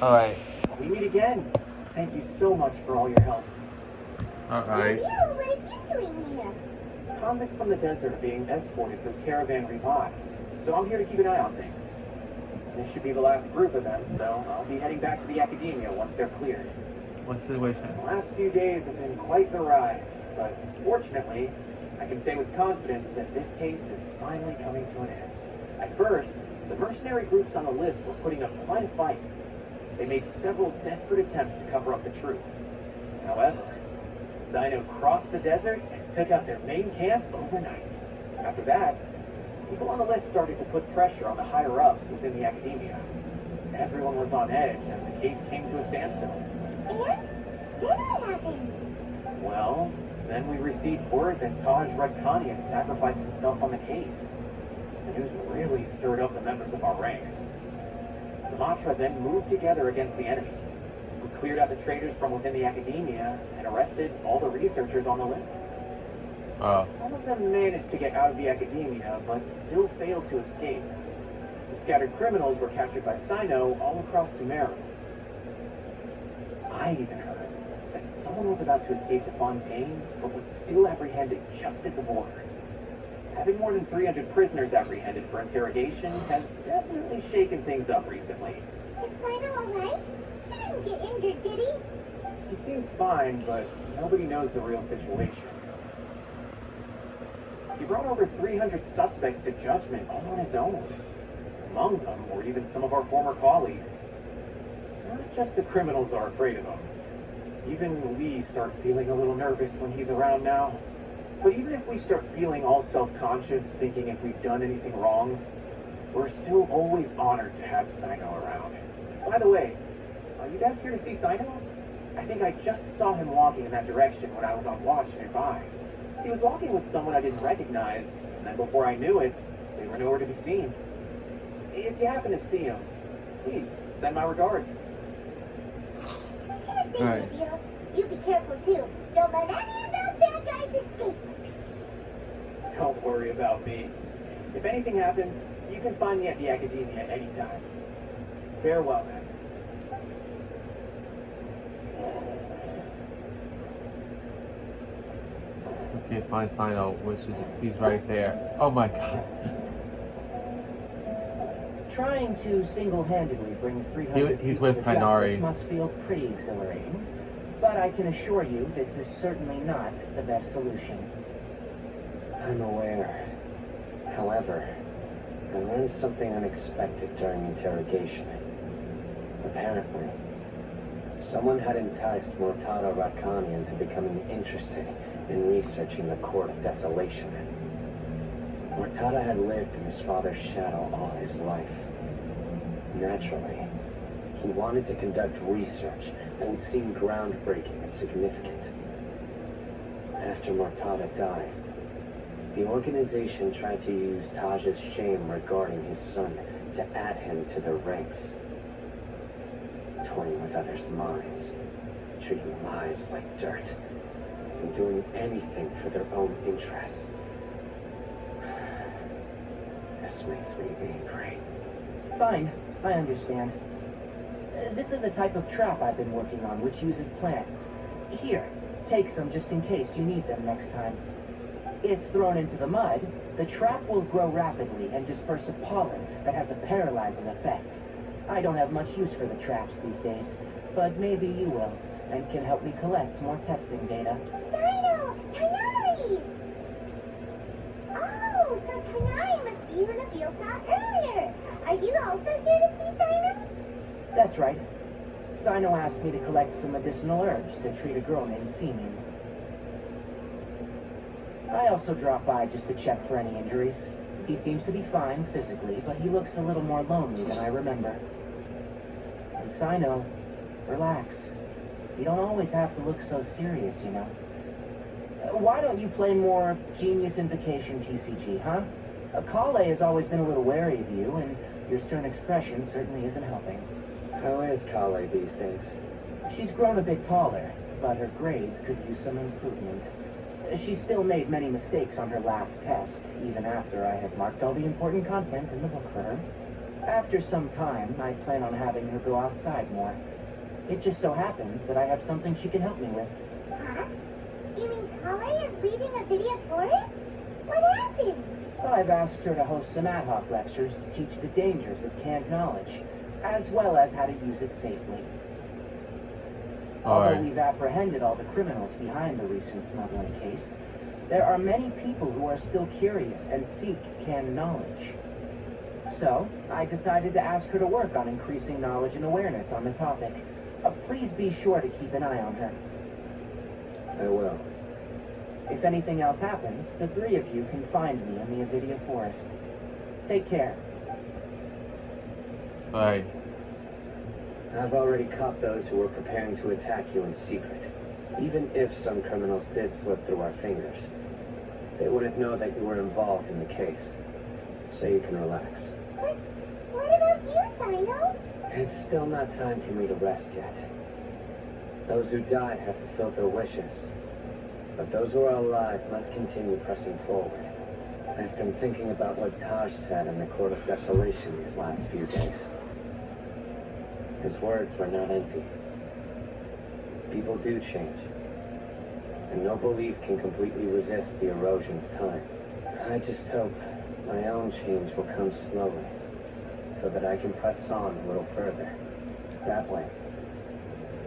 Alright. We meet again. Thank you so much for all your help. Alright. What are you doing here? Convicts from the desert are being escorted through Caravan Revive, so I'm here to keep an eye on things. This should be the last group of them, so I'll be heading back to the academia once they're cleared. What's the situation? The last few days have been quite the ride, but fortunately, I can say with confidence that this case is finally coming to an end. At first, the mercenary groups on the list were putting up quite a fight. They made several desperate attempts to cover up the truth. However, Sino crossed the desert and took out their main camp overnight. After that, people on the list started to put pressure on the higher-ups within the academia. Everyone was on edge, and the case came to a standstill. And? Then what happened? Well, then we received word that Taj Redkhani had sacrificed himself on the case. The news really stirred up the members of our ranks. The Matra then moved together against the enemy. We cleared out the traitors from within the academia and arrested all the researchers on the list. Oh. Some of them managed to get out of the academia, but still failed to escape. The scattered criminals were captured by Sino all across Sumeru. I even heard that someone was about to escape to Fontaine, but was still apprehended just at the border. Having more than 300 prisoners apprehended for interrogation has definitely shaken things up recently. Is Sino alright? He didn't get injured, did he? He seems fine, but nobody knows the real situation. He brought over 300 suspects to judgment all on his own. Among them were even some of our former colleagues. Not just the criminals are afraid of him. Even we start feeling a little nervous when he's around now. But even if we start feeling all self-conscious, thinking if we've done anything wrong, we're still always honored to have Sino around. By the way, are you guys here to see Sino? I think I just saw him walking in that direction when I was on watch nearby. He was walking with someone I didn't recognize, and then before I knew it, they were nowhere to be seen. If you happen to see him, please send my regards. Sure thing, Alright. Bill. You be careful too. Don't let any of those bad guys escape. Don't worry about me. If anything happens, you can find me at the academia anytime. Farewell, then. Okay, find Sino, which is he's right there. Oh my god. Trying to single-handedly bring 300 He's people with to Tainari. justice must feel pretty exhilarating, but I can assure you this is certainly not the best solution. I'm aware. However, I learned something unexpected during interrogation. Apparently, someone had enticed Murtada Rakani into becoming interested in researching the Court of Desolation. Murtada had lived in his father's shadow all his life. Naturally, he wanted to conduct research that would seem groundbreaking and significant. After Murtada died, the organization tried to use Taj's shame regarding his son to add him to their ranks. Toying with others' minds, treating lives like dirt, and doing anything for their own interests. This makes me angry. Fine, I understand. This is a type of trap I've been working on which uses plants. Here, take some just in case you need them next time. If thrown into the mud, the trap will grow rapidly and disperse a pollen that has a paralyzing effect. I don't have much use for the traps these days, but maybe you will, and can help me collect more testing data. Sino! Tainari! Oh, so Tainari must be who Nabil saw earlier. Are you also here to see Sino? That's right. Sino asked me to collect some medicinal herbs to treat a girl named Simin. I also dropped by just to check for any injuries. He seems to be fine physically, but he looks a little more lonely than I remember. And Sino, relax. You don't always have to look so serious, you know. Why don't you play more Genius Invocation TCG, huh? Kale has always been a little wary of you, and your stern expression certainly isn't helping. How is Kale these days? She's grown a bit taller, but her grades could use some improvement. She still made many mistakes on her last test, even after I had marked all the important content in the book for her. After some time, I plan on having her go outside more. It just so happens that I have something she can help me with. Huh? You mean Kale is leaving a video forest? What happened? I've asked her to host some ad hoc lectures to teach the dangers of canned knowledge, as well as how to use it safely. Although Alright. we've apprehended all the criminals behind the recent smuggling case, there are many people who are still curious and seek canned knowledge. So, I decided to ask her to work on increasing knowledge and awareness on the topic. Please be sure to keep an eye on her. I will. If anything else happens, the three of you can find me in the Avidia Forest. Take care. Alright. I've already caught those who were preparing to attack you in secret. Even if some criminals did slip through our fingers, they wouldn't know that you were involved in the case. So you can relax. What about you, Sino? It's still not time for me to rest yet. Those who died have fulfilled their wishes. But those who are alive must continue pressing forward. I've been thinking about what Taj said in the Court of Desolation these last few days. His words were not empty. People do change. And no belief can completely resist the erosion of time. I just hope my own change will come slowly, so that I can press on a little further. That way,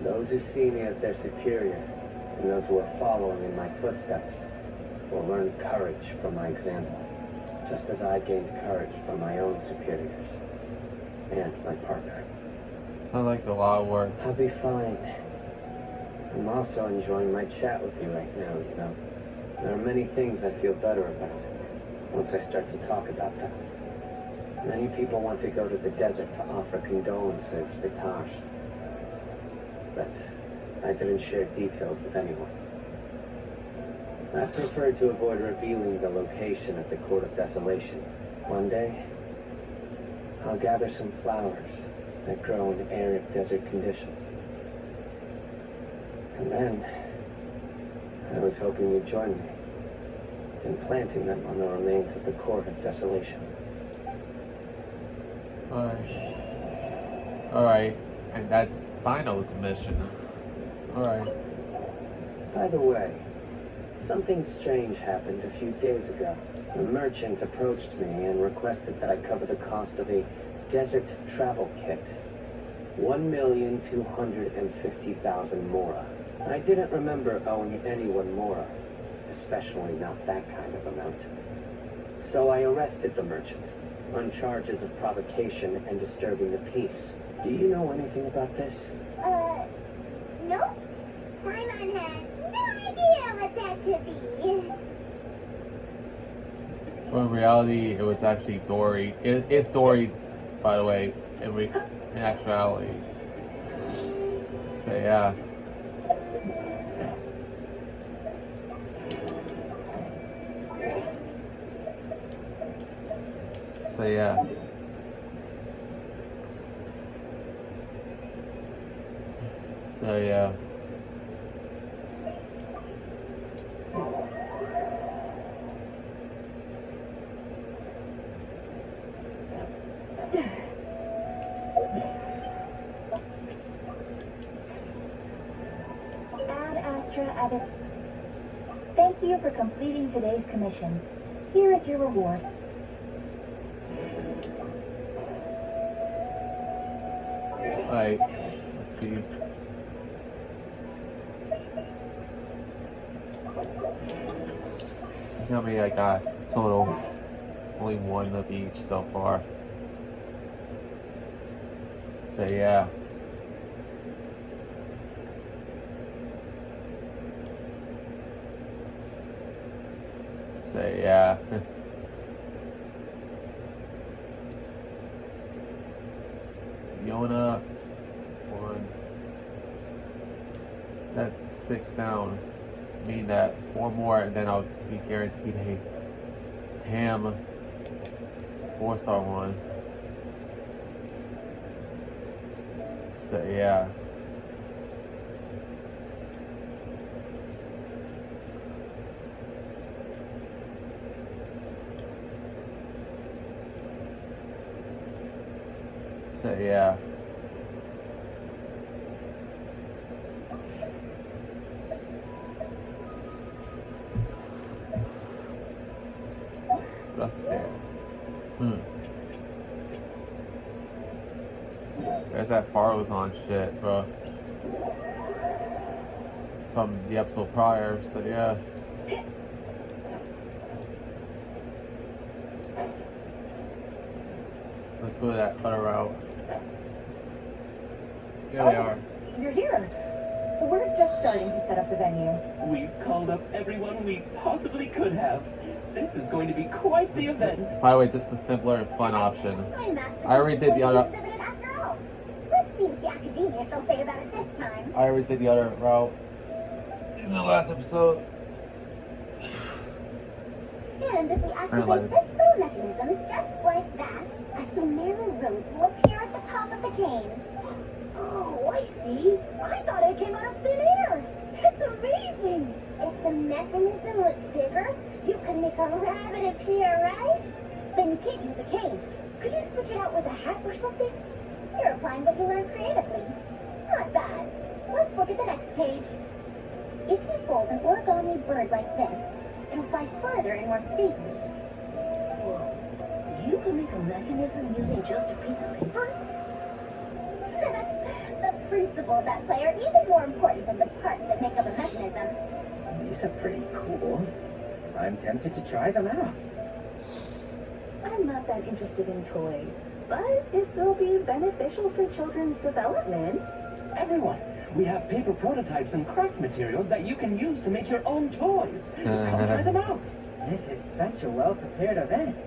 those who see me as their superior, and those who are following in my footsteps, will learn courage from my example, just as I gained courage from my own superiors, and my partner. Sounds like a lot of work. I'll be fine. I'm also enjoying my chat with you right now, you know. There are many things I feel better about once I start to talk about them. Many people want to go to the desert to offer condolences for Taj. But I didn't share details with anyone. I prefer to avoid revealing the location of the Court of Desolation. One day, I'll gather some flowers that grow in arid desert conditions. And then, I was hoping you'd join me in planting them on the remains of the Court of Desolation. Alright. Alright. And that's Sino's mission. Alright. By the way, something strange happened a few days ago. A merchant approached me and requested that I cover the cost of a desert travel kit. 1,250,000 mora. I didn't remember owing anyone mora, especially not that kind of amount. So I arrested the merchant on charges of provocation and disturbing the peace. Do you know anything about this? Nope. Paimon has no idea what that could be. Well, in reality, it was actually Dory. It's Dory, by the way, in actuality. So, yeah. So, yeah. So, yeah. Ad Astra Abbott. Thank you for completing today's commissions. Here is your reward. Alright. Let's see. See how many I got total. Only one of each so far. So yeah. So yeah. Yona, one. That's 6 down. Mean that 4 more, and then I'll be guaranteed a TAM 4-star one. So yeah. So yeah. What else is there? There's that Farozon shit, bro. From the episode prior, so yeah. Let's go that other route. Here we are. You're here. We're just starting to set up the venue. We've called up everyone we possibly could have. This is going to be quite the event. By the way, this is the simpler and fun option. My master I already did the other. exhibited after all. Let's see what the academia shall say about it this time. I already did the other route in the last episode. And if we like activate it. this little mechanism just like that, a Sumeru rose will appear at the top of the cane. Oh, I see. I thought it came out of thin air. It's amazing. If the mechanism was bigger, you could make a rabbit appear, right? Then you can't use a cane. Could you switch it out with a hat or something? You're applying what you learned creatively. Not bad. Let's look at the next page. If you fold an origami bird like this, it'll fly further and more stably. Whoa. You can make a mechanism using just a piece of paper? The principles at play are even more important than the parts that make up a mechanism. These are pretty cool. I'm tempted to try them out. I'm not that interested in toys, but it will be beneficial for children's development. Everyone, we have paper prototypes and craft materials that you can use to make your own toys. Come try them out. This is such a well-prepared event.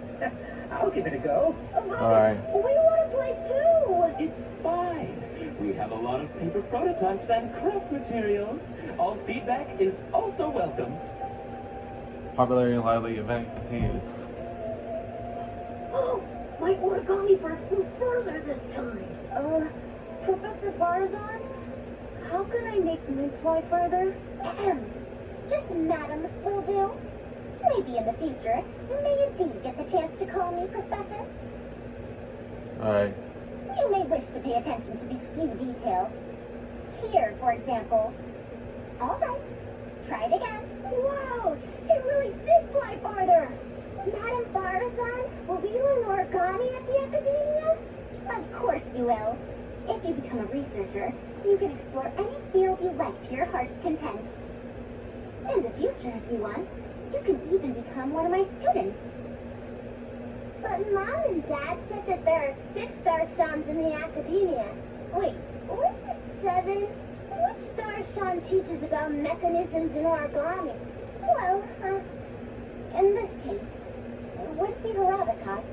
I'll give it a go. Alright. We want to play too. It's fine. We have a lot of paper prototypes and craft materials. All feedback is also welcome. Popularity and lively event continues. Oh, my origami bird flew further this time. Professor Farazan, how can I make mine fly further? Just madam will do. Maybe in the future, you may indeed get the chance to call me Professor. Alright. You may wish to pay attention to these few details. Here, for example. All right, try it again. Wow, it really did fly farther. Madam Farazan, will you learn origami at the Academia? Of course you will. If you become a researcher, you can explore any field you like to your heart's content. In the future, if you want, you can even become one of my students. But Mom and Dad said that there are 6 Darshans in the Academia. Wait, was it 7? Which Darshan teaches about mechanisms in origami? Well, in this case, it would be Haravatat.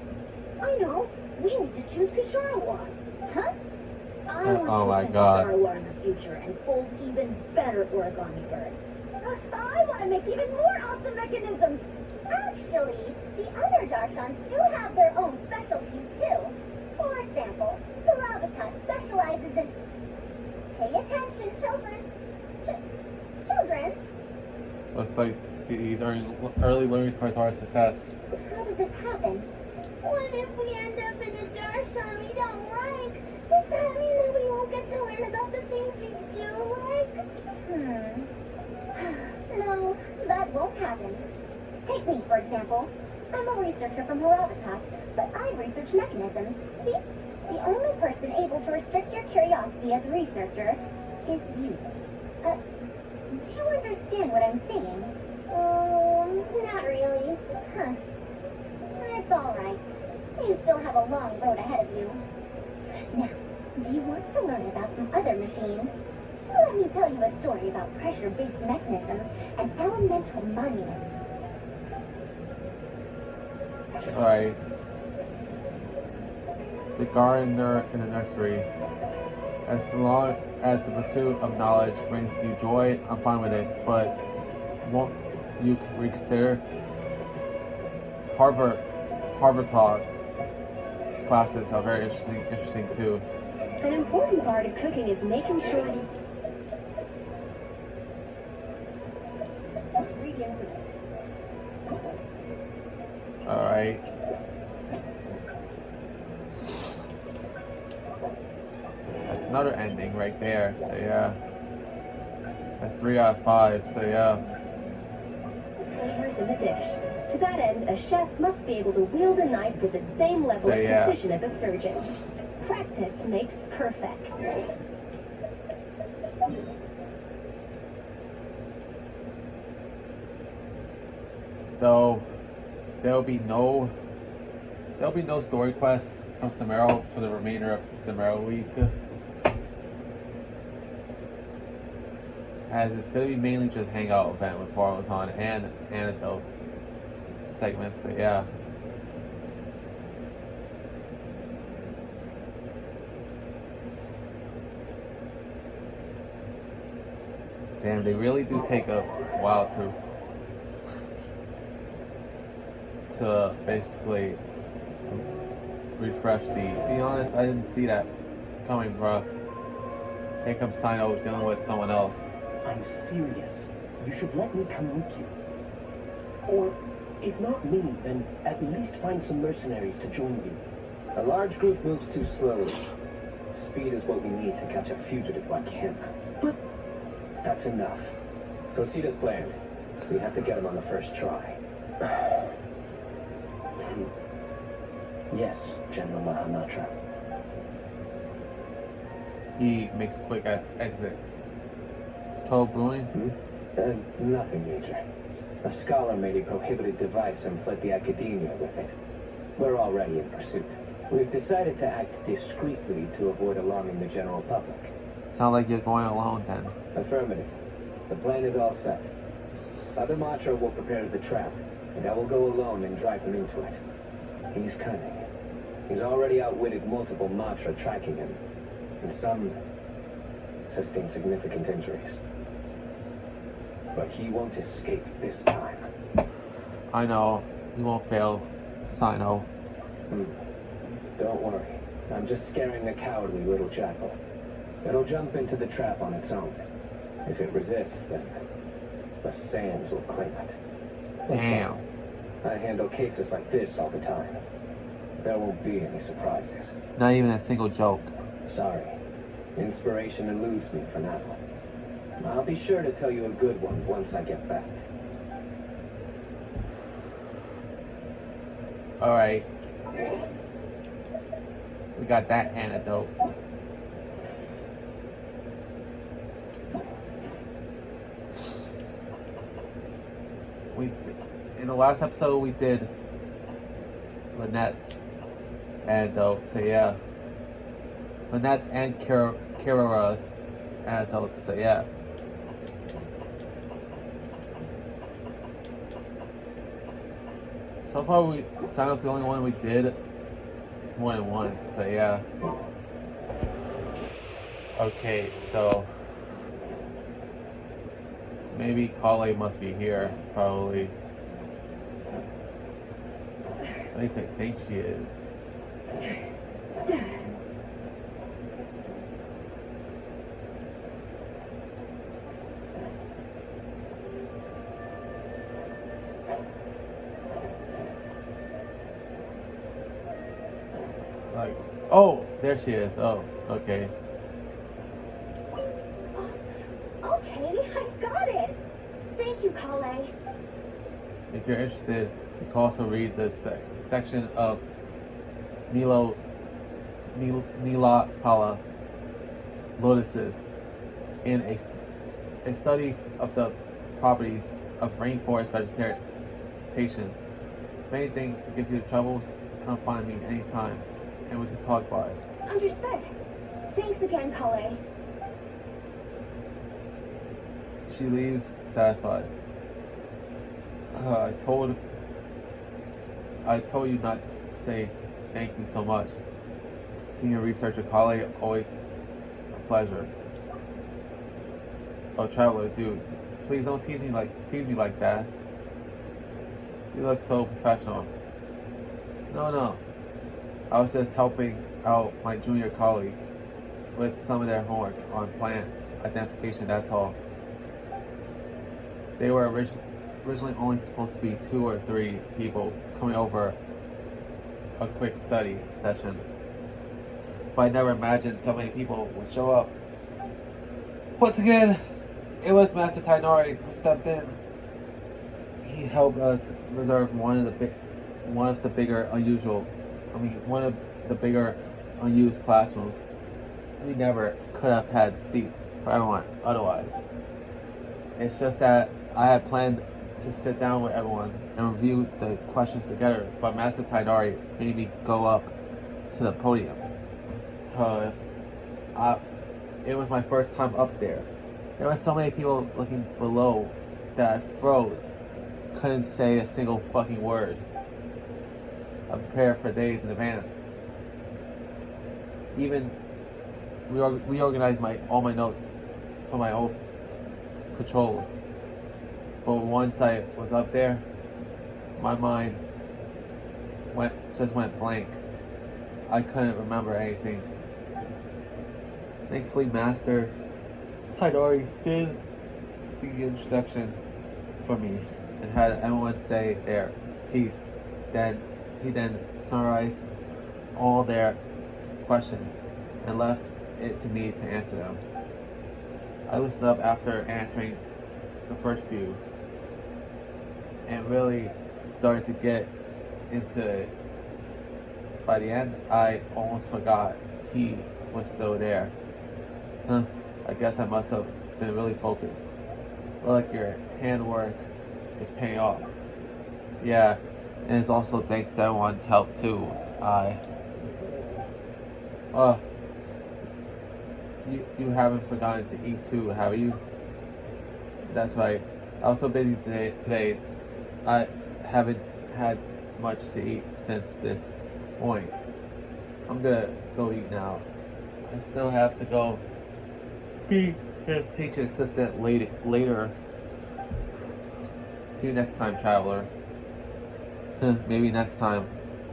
I know. We need to choose Kisharawa. Huh? I Oh want my to attend God. Kisharawa in the future and fold even better origami birds. I want to make even more awesome mechanisms. Actually, the other Darshans do have their own specialties too. For example, Haravatat specializes in... Pay attention, children. Children, Looks like he's early learning towards our success. how did this happen? What if we end up in a Darshan we don't like? Does that mean that we won't get to learn about the things we do like? No, that won't happen. Take me, for example. I'm a researcher from Haravatat, but I research mechanisms. See? The only person able to restrict your curiosity as a researcher is you. Do you understand what I'm saying? Not really. Huh. It's alright. You still have a long road ahead of you. Now, do you want to learn about some other machines? Let me tell you a story about pressure-based mechanisms and elemental monuments. Alright. The gardener in the nursery. As long as the pursuit of knowledge brings you joy, I'm fine with it. But won't you reconsider? Harvard Talk classes are very interesting too. An important part of cooking is making sure the ingredients Alright. another ending right there. So yeah, that's 3 out of 5. So yeah, Flavors in the dish. To that end, a chef must be able to wield a knife with the same level So, of yeah. precision as a surgeon. Practice makes perfect. though there'll be no story quests from Samaro for the remainder of Samaro week, as it's gonna be mainly just hangout event with Farmazon and anecdotes segments. So yeah. Damn, they really do take a while to basically refresh the. To be honest, I didn't see that coming, bruh. Here comes Sino dealing with someone else. I'm serious. You should let me come with you. Or, if not me, then at least find some mercenaries to join you. A large group moves too slowly. Speed is what we need to catch a fugitive like him. But that's enough. Proceed as planned. We have to get him on the first try. yes, General Mahamatra. He makes a quick exit. Total Brewing? Nothing major. A scholar made a prohibited device and fled the academia with it. We're already in pursuit. We've decided to act discreetly to avoid alarming the general public. Sound like you're going alone then. Affirmative. The plan is all set. Other Matra will prepare the trap, and I will go alone and drive him into it. He's cunning. He's already outwitted multiple Matra tracking him, and some sustained significant injuries. But he won't escape this time. I know. He won't fail. Sino. Don't worry. I'm just scaring the cowardly little jackal. It'll jump into the trap on its own. If it resists, then the sands will claim it. That's Damn. fine. I handle cases like this all the time. There won't be any surprises. Not even a single joke. Sorry. Inspiration eludes me for now. I'll be sure to tell you a good one once I get back. Alright. We got that antidote. In the last episode we did Lynette's antidote, so yeah. Lynette's and Kirara's antidotes, so yeah. So far Sino's the only one we did more than once, so yeah. Okay, so maybe Kale must be here, probably. At least I think she is. Like, oh, there she is. Oh, okay. Okay, I got it. Thank you, Kale. If you're interested, you can also read the section of Nila Pala lotuses in a study of the properties of rainforest vegetation. If anything gives you troubles, come find me anytime, and we can talk about it. Understood. Thanks again, Kale. She leaves satisfied. I told you not to say thank you so much. Senior researcher Kale, always a pleasure. Oh, travelers, you please don't tease me like that. You look so professional. No. I was just helping out my junior colleagues with some of their homework on plant identification, that's all. They were originally only supposed to be 2 or 3 people coming over a quick study session. but I never imagined so many people would show up. Once again, it was Master Tainari who stepped in. He helped us reserve one of the bigger unused classrooms. We never could have had seats for everyone otherwise. It's just that I had planned to sit down with everyone and review the questions together, but Master Tainari made me go up to the podium. It was my first time up there. There were so many people looking below that I froze. Couldn't say a single fucking word. I prepared for days in advance. Even reorganized all my notes for my old patrols. But once I was up there, my mind went blank. I couldn't remember anything. Thankfully, Master Tainari did the introduction for me and had everyone say their piece. He then summarized all their questions and left it to me to answer them. I listened up after answering the first few and really started to get into it. By the end, I almost forgot he was still there. I guess I must have been really focused. Well, like your handwork is paying off. Yeah, and it's also thanks to everyone's help too. You haven't forgotten to eat too, have you? That's right. I was so busy today. I haven't had much to eat since this point. I'm gonna go eat now. I still have to go be his teaching assistant later. See you next time, traveler. Maybe next time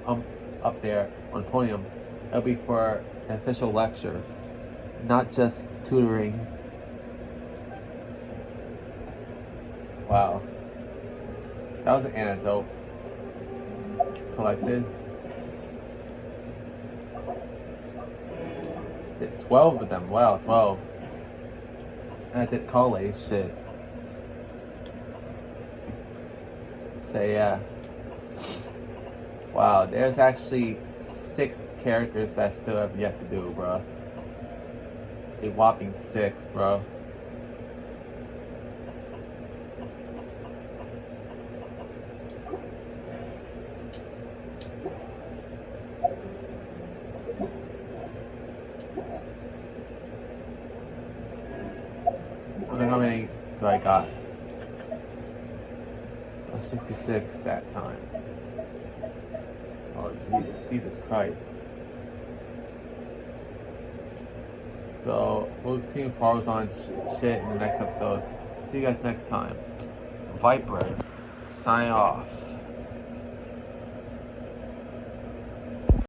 I'm up there on the podium. It'll be for an official lecture, not just tutoring. Wow. That was an anecdote collected. 12 of them. Wow, 12. And I did college shit. So yeah. Wow, there's actually 6 characters that I still have yet to do, bro. A whopping 6, bro. I wonder how many do I got? 66 that time. Oh, Jesus Christ. So, we'll continue Farzan's shit in the next episode. See you guys next time. Viper, sign off.